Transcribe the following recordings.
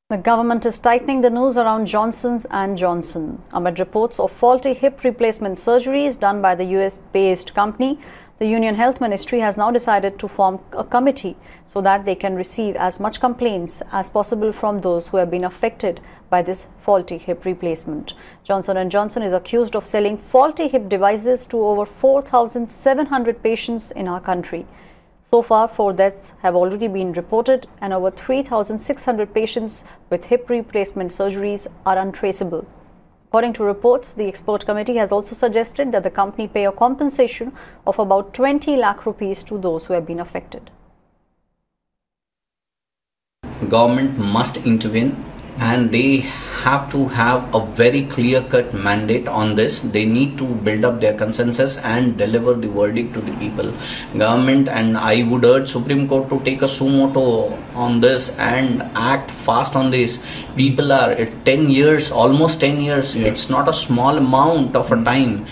The government is tightening the noose around Johnson & Johnson. Amid reports of faulty hip replacement surgeries done by the US-based company, the Union Health Ministry has now decided to form a committee so that they can receive as much complaints as possible from those who have been affected by this faulty hip replacement. Johnson & Johnson is accused of selling faulty hip devices to over 4,700 patients in our country. So far, 4 deaths have already been reported and over 3,600 patients with hip replacement surgeries are untraceable. According to reports, the expert committee has also suggested that the company pay a compensation of about 20 lakh rupees to those who have been affected. Government must intervene and they have to have a very clear-cut mandate on this. They need to build up their consensus and deliver the verdict to the people. Government, and I would urge Supreme Court to take a suo motu on this and act fast on this. People are at 10 years, almost 10 years. Yeah. It's not a small amount of a time.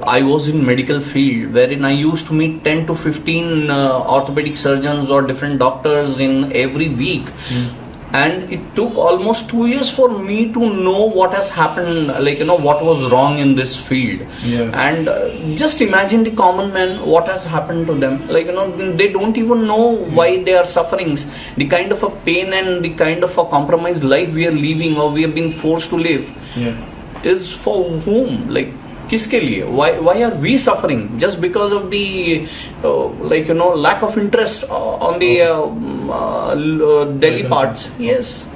I was in medical field wherein I used to meet 10 to 15 orthopedic surgeons or different doctors in every week. And it took almost 2 years for me to know what has happened, what was wrong in this field. Yeah. And just imagine the common man, what has happened to them. They don't even know why they are suffering. The kind of a pain and the kind of a compromised life we are living or we have been forced to live is for whom? किसके लिए? Why are we suffering just because of the lack of interest on the Delhi parts? Yes.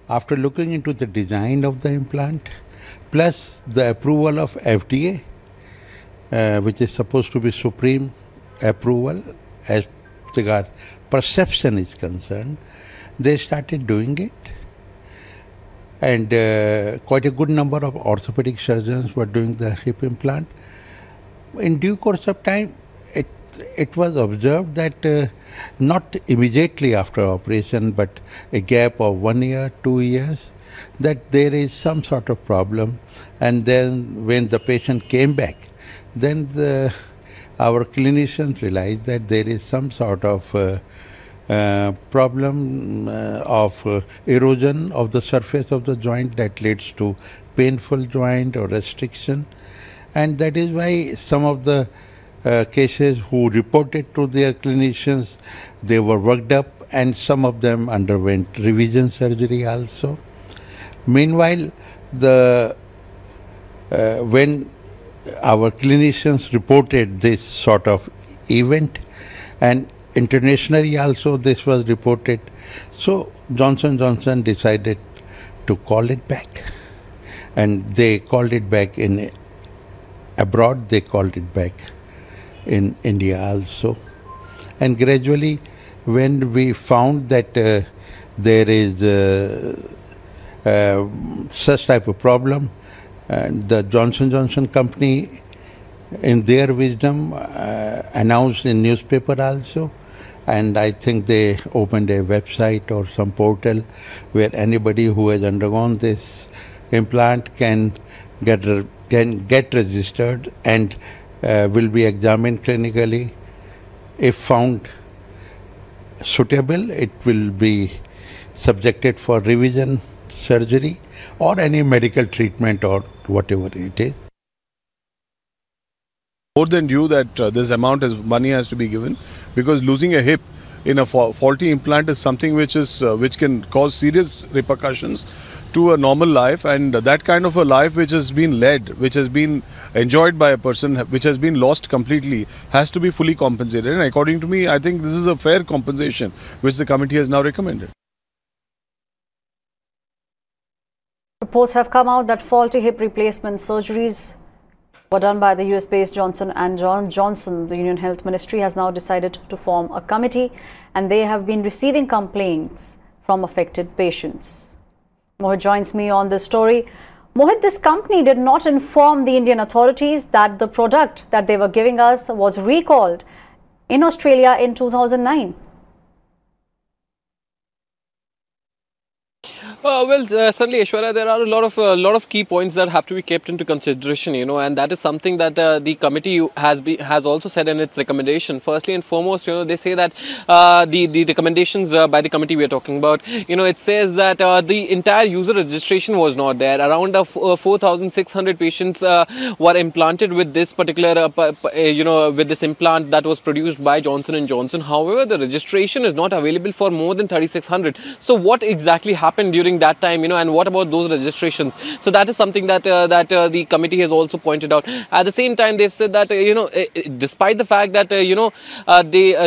After looking into the design of the implant, plus the approval of FDA, which is supposed to be supreme approval as regards perception is concerned, they started doing it. And quite a good number of orthopedic surgeons were doing the hip implant. In due course of time, it was observed that not immediately after operation, but a gap of 1 year, 2 years, that there is some sort of problem. And then when the patient came back, then our clinicians realized that there is some sort of problem of erosion of the surface of the joint that leads to painful joint or restriction, and that is why some of the cases who reported to their clinicians, they were worked up and some of them underwent revision surgery also. Meanwhile, when our clinicians reported this sort of event, and internationally also this was reported, so Johnson & Johnson decided to call it back, and they called it back in abroad, they called it back in India also. And gradually when we found that there is such type of problem, the Johnson & Johnson company in their wisdom announced in newspaper also, and I think they opened a website or some portal where anybody who has undergone this implant can get registered and will be examined clinically. If found suitable, it will be subjected for revision surgery or any medical treatment or whatever it is. More than due that this amount of money has to be given, because losing a hip in a faulty implant is something which can cause serious repercussions to a normal life, and that kind of a life which has been led, which has been enjoyed by a person, which has been lost completely, has to be fully compensated. And according to me, I think this is a fair compensation which the committee has now recommended. Reports have come out that faulty hip replacement surgeries were done by the US-based Johnson & Johnson. The Union Health Ministry has now decided to form a committee, and they have been receiving complaints from affected patients. Mohit joins me on this story. Mohit, this company did not inform the Indian authorities that the product that they were giving us was recalled in Australia in 2009. Certainly, Aishwarya, there are a lot of key points that have to be kept into consideration, and that is something that the committee has also said in its recommendation. Firstly and foremost, they say that the recommendations by the committee we are talking about, it says that the entire user registration was not there. Around 4,600 patients were implanted with this particular, with this implant that was produced by Johnson and Johnson. However, the registration is not available for more than 3,600. So, what exactly happened during that time, and what about those registrations? So that is something that the committee has also pointed out. At the same time, they've said that despite the fact that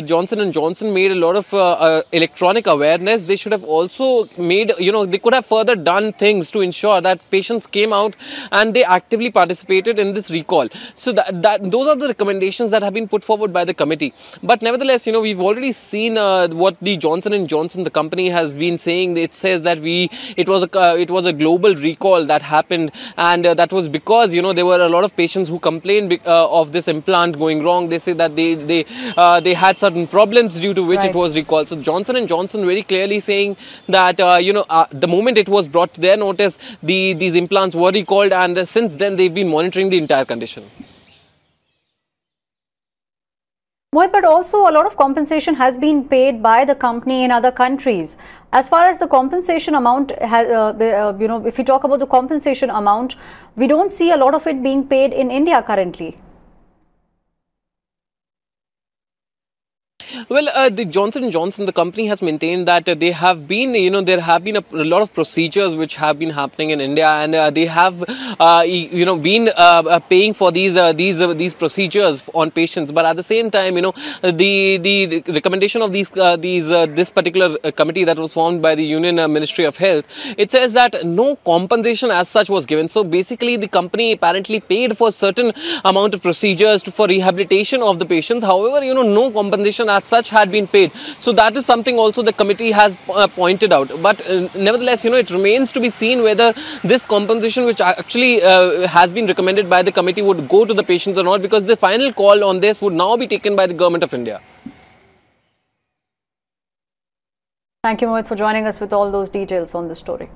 Johnson and Johnson made a lot of electronic awareness, they should have also made they could have further done things to ensure that patients came out and they actively participated in this recall. So that those are the recommendations that have been put forward by the committee. But nevertheless, we've already seen what the Johnson and Johnson, the company, has been saying. It says that it was a global recall that happened, and that was because there were a lot of patients who complained of this implant going wrong. They say that they had certain problems due to which it was recalled. So Johnson and Johnson very clearly saying that the moment it was brought to their notice, these implants were recalled, and since then they've been monitoring the entire condition. Mohit, but also a lot of compensation has been paid by the company in other countries. As far as the compensation amount, if we talk about the compensation amount, we don't see a lot of it being paid in India currently. Well, the Johnson & Johnson, the company, has maintained that they have been, there have been a lot of procedures which have been happening in India, and they have, been paying for these procedures on patients. But at the same time, the recommendation of this particular committee that was formed by the Union Ministry of Health, it says that no compensation as such was given. So basically, the company apparently paid for certain amount of procedures for rehabilitation of the patients. However, no compensation as such had been paid. So that is something also the committee has pointed out. But nevertheless, it remains to be seen whether this compensation, which actually has been recommended by the committee, would go to the patients or not, because the final call on this would now be taken by the Government of India. Thank you, Mohit, for joining us with all those details on this story.